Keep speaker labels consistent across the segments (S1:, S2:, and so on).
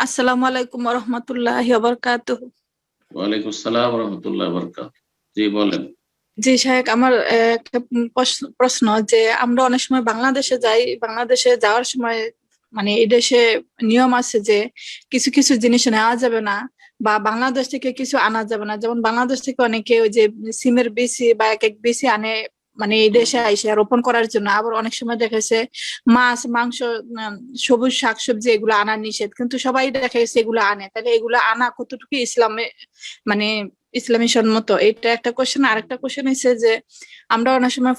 S1: আসসালামু আলাইকুম রহমতুল্লাহি ওয়া বারাকাতুহু।
S2: ওয়ালাইকুম আসসালাম রহমতুল্লাহ বরকাত। জি বলেন।
S1: জি শাহেক, আমার একটা প্রশ্ন যে আমরা অনেক সময় বাংলাদেশে যাই, বাংলাদেশে যাওয়ার সময় মানে এই দেশে নিয়ম আছে যে কিছু কিছু জিনিস নেওয়া যাবে না বা বাংলাদেশ থেকে কিছু আনা যাবে না। যেমন বাংলাদেশ থেকে অনেকে ওই যে সিমের বিচি বা এক এক বিচি আনে, মানে এই দেশে আইসে রোপণ করার জন্য। আবার অনেক সময় দেখেছে মাছ মাংস, সবুজ শাকসবজি এগুলো আনা নিষেধ, কিন্তু সবাই দেখা গেছে এগুলো আনে। তাহলে এগুলো আনা কতটুকু ইসলামে মানে ইসলামী সম্মত? এটা একটা কোশ্চেন। আরেকটা কোশ্চেন হচ্ছে যে আমরা অনেক সময়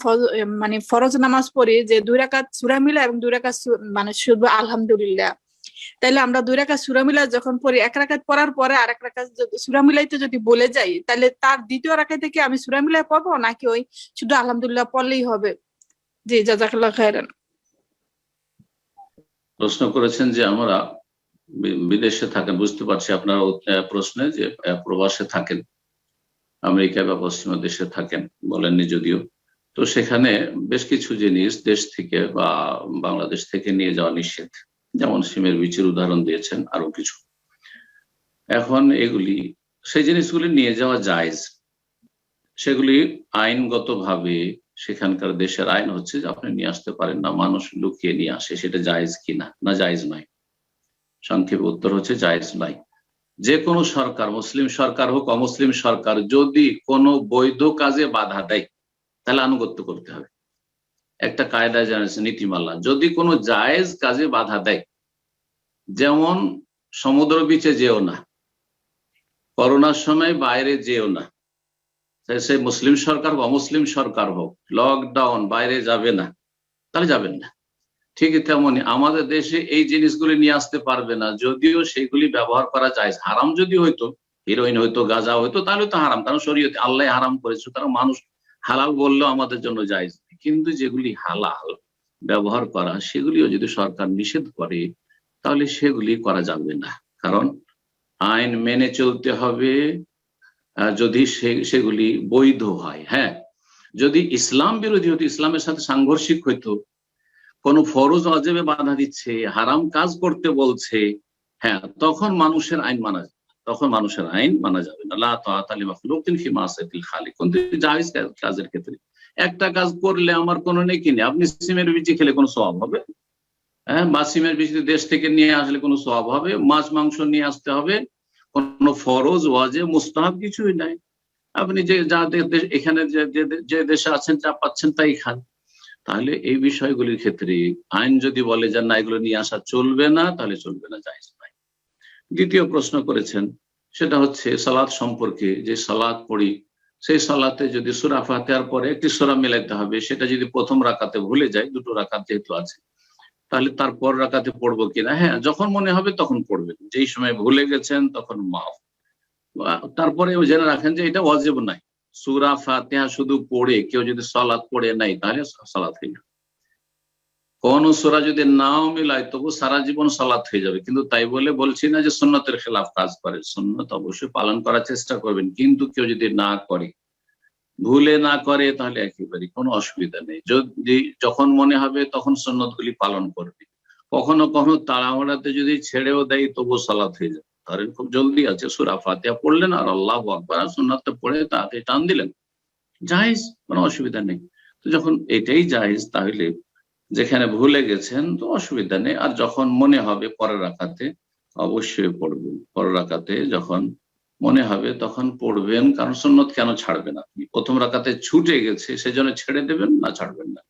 S1: মানে ফরজ নামাজ পড়ি যে 2 রাকাত সূরা মিলা এবং 2 রাকাত মানে শুধু আলহামদুলিল্লাহ। তাইলে আমরা 2 রাকাত সূরা মিলা যখন পড়ি, 1 রাকাত পড়ার পরে আরেক রাকাত সূরা মিলাইতে যদি বলে যাই, তাহলে তার দ্বিতীয় রাকাত থেকে আমি সূরা মিলাই পড়বো নাকি ওই শুধু আলহামদুলিল্লাহ পড়লেই হবে? জি, জাযাকাল্লাহ খাইরান।
S2: প্রশ্ন করেছেন যে আমরা বিদেশে থাকেন, বুঝতে পারছি আপনার প্রশ্নে যে প্রবাসে থাকেন, আমেরিকা বা পশ্চিমা দেশে থাকেন বলেননি যদিও। তো সেখানে বেশ কিছু জিনিস দেশ থেকে বা বাংলাদেশ থেকে নিয়ে যাওয়া নিষেধ, যেমন সিমের বীজের উদাহরণ দিয়েছেন, আরো কিছু। এখন এগুলি সেই জিনিসগুলি নিয়ে যাওয়া জায়েজ। সেগুলি আইনগতভাবে সেখানকার দেশের আইন হচ্ছে যে আপনি নিয়ে আসতে পারেন না, মানুষ লুকিয়ে নিয়ে আসে, সেটা জায়েজ কিনা না জায়েজ নয়। সংক্ষেপে উত্তর হচ্ছে জায়েজ নয়। যে কোনো সরকার, মুসলিম সরকার হোক অমুসলিম সরকার, যদি কোনো বৈধ কাজে বাধা দেয় তাহলে আনুগত্য করতে হবে। একটা কায়দায় জানিয়েছে নীতিমালা, যদি কোনো জায়েজ কাজে বাধা দেয়, যেমন সমুদ্র বিচে যেও না, করোনার সময় বাইরে যেও না, সে মুসলিম সরকার বা অমুসলিম সরকার হোক, লকডাউন, বাইরে যাবে না, তাহলে যাবেন না। ঠিক তেমনি আমাদের দেশে এই জিনিসগুলি নিয়ে আসতে পারবে না, যদিও সেগুলি ব্যবহার করা যায়। হারাম যদি হইতো, হিরোইন হইতো, গাঁজা হইতো, তাহলে তো হারাম, কারণ শরীয়তে আল্লাহ হারাম করেছে, কারণ মানুষ হালাল বললেও আমাদের জন্য জায়েজ। কিন্তু যেগুলি হালাল ব্যবহার করা, সেগুলিও যদি সরকার নিষেধ করে তাহলে সেগুলি করা যাবে না, কারণ আইন মেনে চলতে হবে। যদি সেগুলি বৈধ হয়। হ্যাঁ, যদি ইসলাম বিরোধী হতো, ইসলামের সাথে সাংঘর্ষিক হইতো, কোন ফরজ ওয়াজিবে বাধা দিচ্ছে, হারাম কাজ করতে বলছে, হ্যাঁ, তখন মানুষের আইন মানা যাবে, তখন মানুষের আইন মানা যাবে না। লা তাআতা লিমাখলুকিন ফি মাসিয়াতিল খালিক। কিন্তু জায়েজ কাজের ক্ষেত্রে একটা কাজ করলে আমার কোনো নেকি নেই। আপনি সিমের বিচি খেলে কোনো সওয়াব হবে? হ্যাঁ, বা সিমের বিচি দেশ থেকে নিয়ে আসলে কোনো সওয়াব হবে? মাছ মাংস নিয়ে আসতে হবে, কোনো ফরজ ওয়াজিব মুস্তাহাব কিছুই নাই। আপনি যে যা এখানে যে দেশে আছেন, যা পাচ্ছেন তাই খান। তাহলে এই বিষয়গুলির ক্ষেত্রে আইন যদি বলে যে না, এগুলো নিয়ে আসা চলবে না, তাহলে চলবে না, জায়েজ নাই। দ্বিতীয় প্রশ্ন করেছেন, সেটা হচ্ছে সালাত সম্পর্কে। যে সালাত পড়ি, সেই সালাতে যদি সূরা ফাতিহার পরে একটি সূরা মিলাইতে হবে, সেটা যদি প্রথম রাকাতে ভুলে যায়, 2 রাকাত যেহেতু আছে, তাহলে তারপর রাকাতে পড়বো কিনা? হ্যাঁ, যখন মনে হবে তখন পড়বেন, যেই সময় ভুলে গেছেন তখন মাফ। তারপরে জেনে রাখেন যে এটা ওয়াজিব নাই। সূরা ফাতিহা শুধু পড়ে কেউ যদি সালাত পড়ে নাই, তাহলে সালাত হয়ে যাবে। কোন সূরা যদি নাও মিলায় তবু সারা জীবন সালাত হয়ে যাবে। কিন্তু তাই বলে বলছি না যে সুন্নতের খেলাফ কাজ করে, সুন্নত অবশ্যই পালন করার চেষ্টা করবেন, কিন্তু কেউ যদি না করে, ভুলে না করে, তাহলে একেবারে কোনো অসুবিধা নেই। যদি যখন মনে হবে তখন সুন্নতগুলি পালন করবে। কখনো কখনো তাড়াহুড়াতে যদি ছেড়েও দেয় তবু সালাত হয়ে যাবে। ধরেন খুব জলদি আছে, সূরা ফাতিহা পড়লেন আর আল্লাহু আকবার সুন্নাতটা পড়ে তাতে টান দিলেন, জায়েজ, কোনো অসুবিধা নেই। তো যখন এটাই জায়েজ, তাহলে যেখানে ভুলে গেছেন তো অসুবিধা নেই। আর যখন মনে হবে পরের রাকাতে অবশ্যই পড়বেন, পরের রাকাতে যখন মনে হবে তখন পড়বেন, কারণ সুন্নত কেন ছাড়বেন? আপনি প্রথম রাকাতে ছুটে গেছে সেজন্য ছেড়ে দেবেন না, ছাড়বেন না।